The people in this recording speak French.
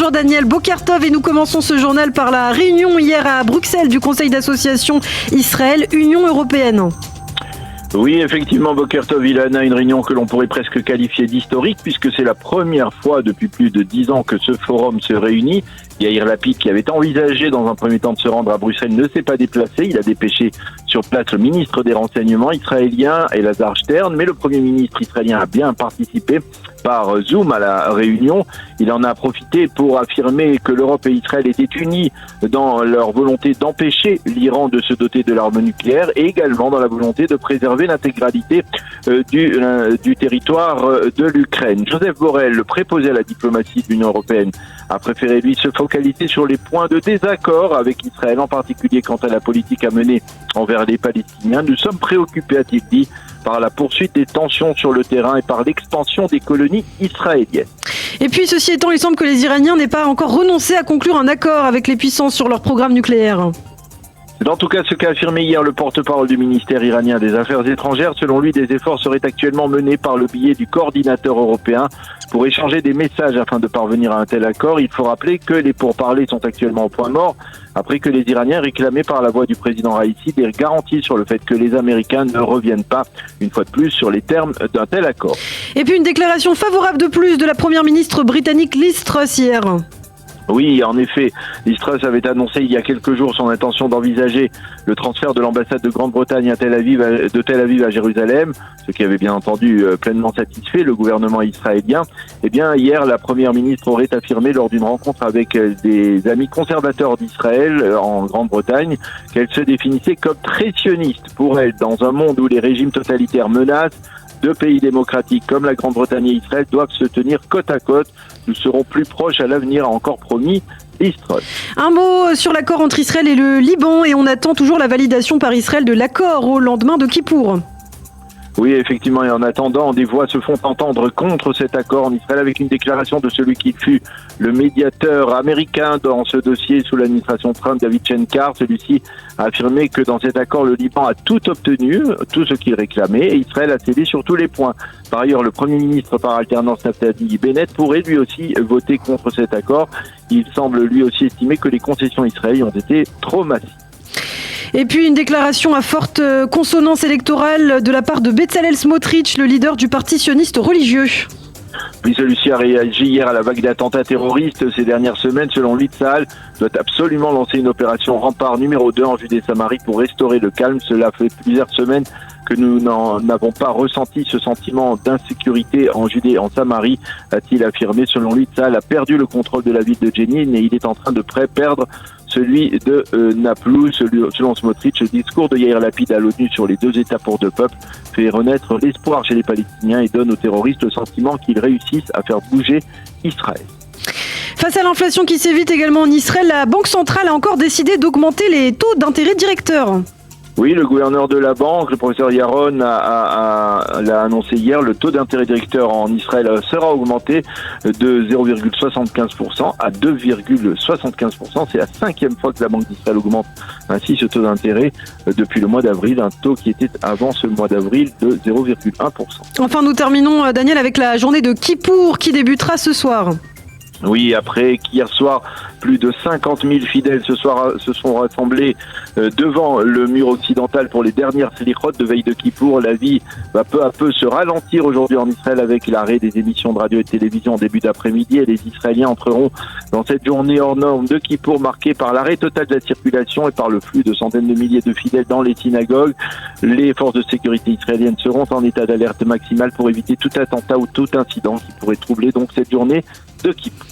Bonjour Daniel Bokertov et nous commençons ce journal par la réunion hier à Bruxelles du Conseil d'association Israël-Union européenne. Oui, effectivement, Bokertov, Ilana, une réunion que l'on pourrait presque qualifier d'historique puisque c'est la première fois depuis plus de 10 ans que ce forum se réunit. Yair Lapid, qui avait envisagé dans un premier temps de se rendre à Bruxelles, ne s'est pas déplacé. Il a dépêché sur place le ministre des Renseignements israélien, Elazar Stern, mais le Premier ministre israélien a bien participé par Zoom à la réunion. Il en a profité pour affirmer que l'Europe et Israël étaient unis dans leur volonté d'empêcher l'Iran de se doter de l'arme nucléaire et également dans la volonté de préserver l'intégralité du territoire de l'Ukraine. Joseph Borrell, le préposé à la diplomatie de l'Union européenne, a préféré lui se focaliser sur les points de désaccord avec Israël, en particulier quant à la politique à mener envers les Palestiniens. Nous sommes préoccupés, a-t-il dit, par la poursuite des tensions sur le terrain et par l'expansion des colonies israéliennes. Et puis, ceci étant, il semble que les Iraniens n'aient pas encore renoncé à conclure un accord avec les puissances sur leur programme nucléaire. C'est en tout cas ce qu'a affirmé hier le porte-parole du ministère iranien des Affaires étrangères. Selon lui, des efforts seraient actuellement menés par le biais du coordinateur européen pour échanger des messages afin de parvenir à un tel accord. Il faut rappeler que les pourparlers sont actuellement au point mort après que les Iraniens réclamaient par la voix du président Raïssi des garanties sur le fait que les Américains ne reviennent pas, une fois de plus, sur les termes d'un tel accord. Et puis une déclaration favorable de plus de la première ministre britannique Liz Truss hier. Oui, en effet, Liz Truss avait annoncé il y a quelques jours son intention d'envisager le transfert de l'ambassade de Grande-Bretagne de Tel Aviv à Jérusalem, ce qui avait bien entendu pleinement satisfait le gouvernement israélien. Eh bien, hier, la première ministre aurait affirmé lors d'une rencontre avec des amis conservateurs d'Israël en Grande-Bretagne qu'elle se définissait comme très sioniste. Pour elle, dans un monde où les régimes totalitaires menacent, deux pays démocratiques comme la Grande-Bretagne et Israël doivent se tenir côte à côte. Nous serons plus proches à l'avenir, a encore promis Liz Truss. Un mot sur l'accord entre Israël et le Liban et on attend toujours la validation par Israël de l'accord au lendemain de Kippour. Oui, effectivement, et en attendant, des voix se font entendre contre cet accord en Israël avec une déclaration de celui qui fut le médiateur américain dans ce dossier sous l'administration Trump, David Shenkar. Celui-ci a affirmé que dans cet accord, le Liban a tout obtenu, tout ce qu'il réclamait, et Israël a cédé sur tous les points. Par ailleurs, le Premier ministre par alternance, Naftali Bennett, pourrait lui aussi voter contre cet accord. Il semble lui aussi estimer que les concessions israéliennes ont été trop massives. Et puis une déclaration à forte consonance électorale de la part de Bezalel Smotrich, le leader du parti sioniste religieux. Oui, celui-ci a réagi hier à la vague d'attentats terroristes ces dernières semaines. Selon lui, Tsahal doit absolument lancer une opération rempart numéro 2 en Judée-Samarie pour restaurer le calme. Cela fait plusieurs semaines que nous n'avons pas ressenti ce sentiment d'insécurité en Judée, en Samarie, a-t-il affirmé. Selon lui, Tsahal a perdu le contrôle de la ville de Jenin et il est en train de perdre celui de Naplouse. Selon Smotrich, le discours de Yair Lapid à l'ONU sur les 2 États pour 2 peuples fait renaître l'espoir chez les Palestiniens et donne aux terroristes le sentiment qu'ils réussissent à faire bouger Israël. Face à l'inflation qui s'évite également en Israël, la Banque centrale a encore décidé d'augmenter les taux d'intérêt directeurs. Oui, le gouverneur de la banque, le professeur Yaron, l'a annoncé hier. Le taux d'intérêt directeur en Israël sera augmenté de 0,75% à 2,75%. C'est la 5e fois que la Banque d'Israël augmente ainsi ce taux d'intérêt depuis le mois d'avril, un taux qui était avant ce mois d'avril de 0,1%. Enfin, nous terminons, Daniel, avec la journée de Kippour qui débutera ce soir. Oui, après qu'hier soir, plus de 50 000 fidèles se sont rassemblés devant le mur occidental pour les dernières slichot de veille de Kippour. La vie va peu à peu se ralentir aujourd'hui en Israël avec l'arrêt des émissions de radio et de télévision en début d'après-midi. Et les Israéliens entreront dans cette journée hors norme de Kippour marquée par l'arrêt total de la circulation et par le flux de centaines de milliers de fidèles dans les synagogues. Les forces de sécurité israéliennes seront en état d'alerte maximale pour éviter tout attentat ou tout incident qui pourrait troubler donc cette journée de Kippour.